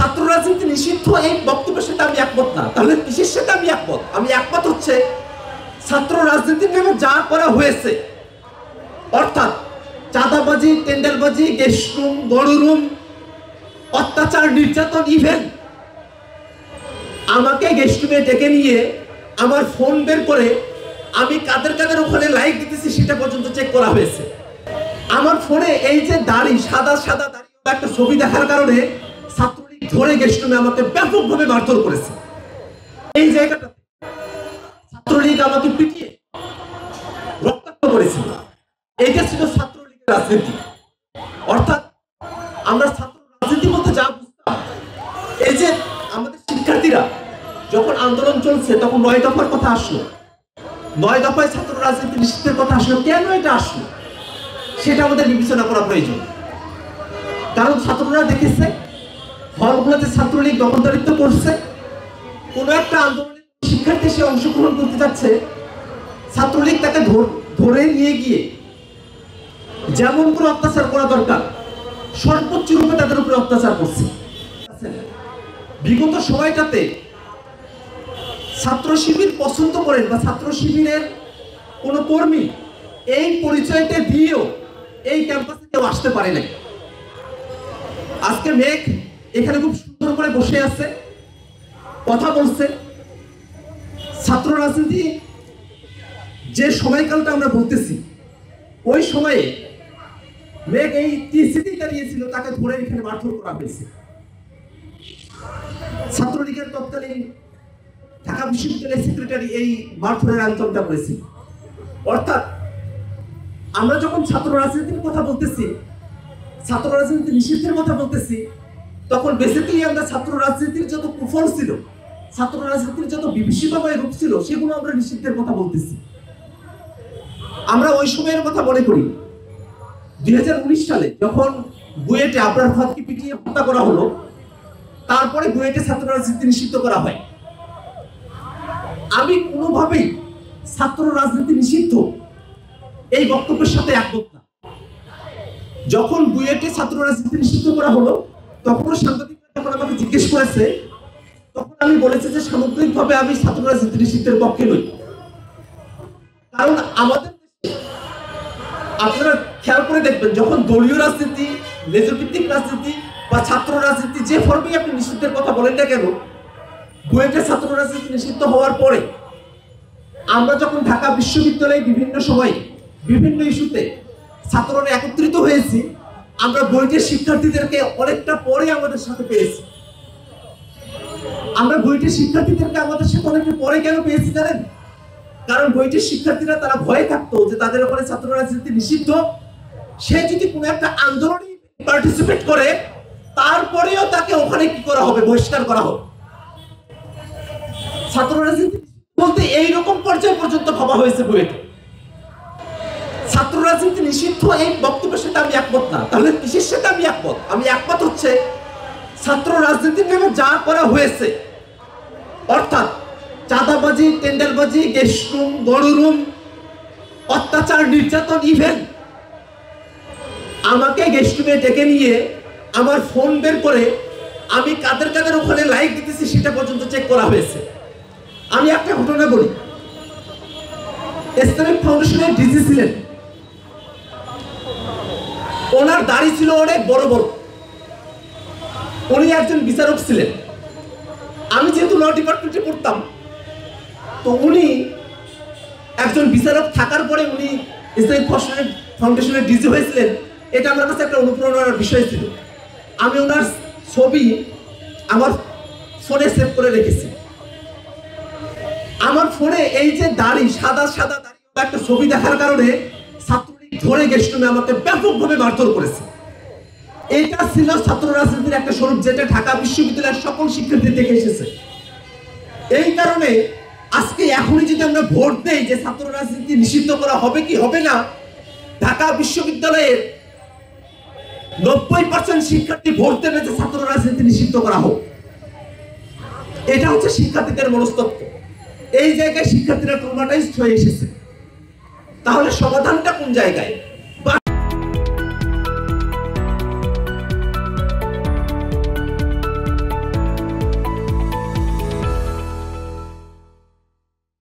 ছাত্র রাজনীতি নিষিদ্ধ এই বক্তব্যের সাথে আমি একমত না। তাহলে কিসের সাথে আমি একমত? আমি একমত হচ্ছে ছাত্র রাজনীতির নামে যা করা হয়েছে, অর্থাৎ চাঁদাবাজি, টেন্ডারবাজি, গেস্ট রুম, বড় রুম, অত্যাচার, নির্যাতন, ইভেন আমাকে গেস্ট রুমে ডেকে নিয়ে আমার ফোন বের করে আমি কাদের কাদের ওখানে লাইক দিতেছি সেটা পর্যন্ত চেক করা হয়েছে। আমার ফোনে এই যে দাড়ি, সাদা সাদা দাড়ি একটা ছবি দেখার কারণে ছাত্রলীগ ধরে গেস্ট রুমে আমাকে ব্যাপকভাবে মারধর করেছে। এই জায়গাটা ছাত্রলীগ আমাকে পিটিয়ে রক্তাক্ত করেছিল। এইটা ছিল ছাত্রলীগের রাজনীতি। অর্থাৎ আমরা ছাত্র রাজনীতি বলতে যা বুঝতাম, এই যে আমাদের শিক্ষার্থীরা যখন আন্দোলন চলছে তখন 9 দফার কথা আসলো, 9 দফায় ছাত্র রাজনীতি নিষিদ্ধের কথা আসলো। কেন এটা আসলো সেটা আমাদের বিবেচনা করা প্রয়োজন। কারণ ছাত্ররা দেখেছে হলগুলোতে ছাত্রলীগ দখলদারিত্ব করছে। কোনো একটা আন্দোলনে শিক্ষার্থী সে অংশগ্রহণ করতে যাচ্ছে, ছাত্রলীগ তাকে ধরে নিয়ে গিয়ে যেমন করে অত্যাচার করা দরকার সর্বোচ্চ রূপে তাদের উপরে অত্যাচার করছে। বিগত সময়টাতে ছাত্র শিবির পছন্দ করেন বা ছাত্র শিবিরের কোনো কর্মী এই পরিচয়টা দিয়েও এই ক্যাম্পাসে কেউ আসতে পারে নাই। আজকে মেঘ এখানে খুব সুন্দর করে বসে আছে, কথা বলছে। ছাত্র রাজনীতি যে সময়কালটা আমরা বলতেছি, ওই সময়ে মেঘ এই টিসিতে দাঁড়িয়েছিল, তাকে ধরে এখানে মারধর করা হয়েছে। ছাত্রলীগের তৎকালীন ঢাকা বিশ্ববিদ্যালয়ের সেক্রেটারি এই মারধরের আয়োজনটা করেছিল। অর্থাৎ আমরা যখন ছাত্র রাজনীতির কথা বলতেছি, ছাত্র রাজনীতি নিষিদ্ধের কথা বলতেছি, তখন বেসিক্যালি আমরা ছাত্র রাজনীতির যত কুফল ছিল, ছাত্র রাজনীতির যত বিভীষিকাময় রূপ ছিল, সেগুলো আমরা নিষিদ্ধের কথা বলতেছি। আমরা ওই সময়ের কথা মনে করি 2019 সালে যখন বুয়েটে আবরার ফাহাদকে পিটিয়ে হত্যা করা হলো, তারপরে বুয়েটে ছাত্র রাজনীতি নিষিদ্ধ করা হয়। আমি কোনোভাবেই ছাত্র রাজনীতি নিষিদ্ধ এই বক্তব্যের সাথে একমত না। যখন বুয়েটে ছাত্র রাজনীতি নিষিদ্ধ করা হলো, তখন সাংবাদিকরা যখন আমাকে জিজ্ঞেস করেছে, তখন আমি বলেছি যে সামগ্রিকভাবে আমি ছাত্র রাজনীতি নিষিদ্ধের পক্ষে নই। কারণ আমাদের আপনারা খেয়াল করে দেখবেন, যখন দলীয় রাজনীতি, লেজভিত্তিক রাজনীতি বা ছাত্র রাজনীতি যে ফর্মেই আপনি নিষিদ্ধের কথা বলেন না কেন, বুয়েটে ছাত্র রাজনীতি নিষিদ্ধ হওয়ার পরে আমরা যখন ঢাকা বিশ্ববিদ্যালয়ে বিভিন্ন সময় বিভিন্ন ইস্যুতে ছাত্ররা একত্রিত হয়েছি, আমরা বুয়েটের শিক্ষার্থীদেরকে অনেকটা পরে আমাদের সাথে পেয়েছি। আমরা বুয়েটের শিক্ষার্থীদেরকে আমাদের সাথে অনেকটা পরে কেন পেয়েছি জানেন? কারণ বুয়েটের শিক্ষার্থীরা তারা ভয়ে থাকতো যে তাদের ওপরে ছাত্র রাজনীতি নিষিদ্ধ, সে যদি কোনো একটা আন্দোলনে পার্টিসিপেট করে তারপরেও তাকে ওখানে কি করা হবে, বহিষ্কার করা হবে। ছাত্র রাজনীতি বলতে এইরকম পর্যায়ে পর্যন্ত ভাবা হয়েছে বুয়েটে। ছাত্র রাজনীতি নিষিদ্ধ এই বক্তব্যের সাথে আমি একমত না। তাহলে কিসের সাথে আমি একমত? আমি একমত হচ্ছে ছাত্র রাজনীতির নামে যা করা হয়েছে, অর্থাৎ চাঁদাবাজি, টেন্ডারবাজি, গেস্ট রুম, বড় রুম, অত্যাচার, নির্যাতন, ইভেন আমাকে গেস্ট রুমে ডেকে নিয়ে আমার ফোন বের করে আমি কাদের কাদের ওখানে লাইক দিতেছি সেটা পর্যন্ত চেক করা হয়েছে। আমি একটা ঘটনা বলি। ইসলামিক ফাউন্ডেশনের ডিজি ছিলেন, ওনার দাড়ি ছিল অনেক বড় বড়। উনি একজন বিচারক ছিলেন। আমি যেহেতু ল ডিপার্টমেন্টে পড়তাম, তো উনি একজন বিচারক থাকার পরে উনি ইসলামিক ফাউন্ডেশনের ডিজি হয়েছিলেন। এটা আমার কাছে একটা অনুপ্রেরণার বিষয় ছিল। আমি ওনার ছবি আমার ফোনে সেভ করে রেখেছি। আমার ফোনে এই যে দাড়ি, সাদা সাদা দাড়ি একটা ছবি দেখার কারণে ছাত্রলীগ ধরে গেস্ট রুমে আমাকে ব্যাপকভাবে মারধর করেছে। এটা ছিল ছাত্র রাজনীতির একটা স্বরূপ, যেটা ঢাকা বিশ্ববিদ্যালয়ের সকল শিক্ষার্থী দেখে এসেছে। এই কারণে আজকে এখনই যদি আমরা ভোট দেই যে ছাত্র রাজনীতি নিষিদ্ধ করা হবে কি হবে না, ঢাকা বিশ্ববিদ্যালয়ের 90% শিক্ষার্থী ভোট দেবে যে ছাত্র রাজনীতি নিষিদ্ধ করা হোক। এটা হচ্ছে শিক্ষার্থীদের মনস্তত্ত্ব। এই জায়গায় শিক্ষার্থীরা ট্রমাটাইজড হয়ে এসেছে। তাহলে সমাধানটা কোন জায়গায়?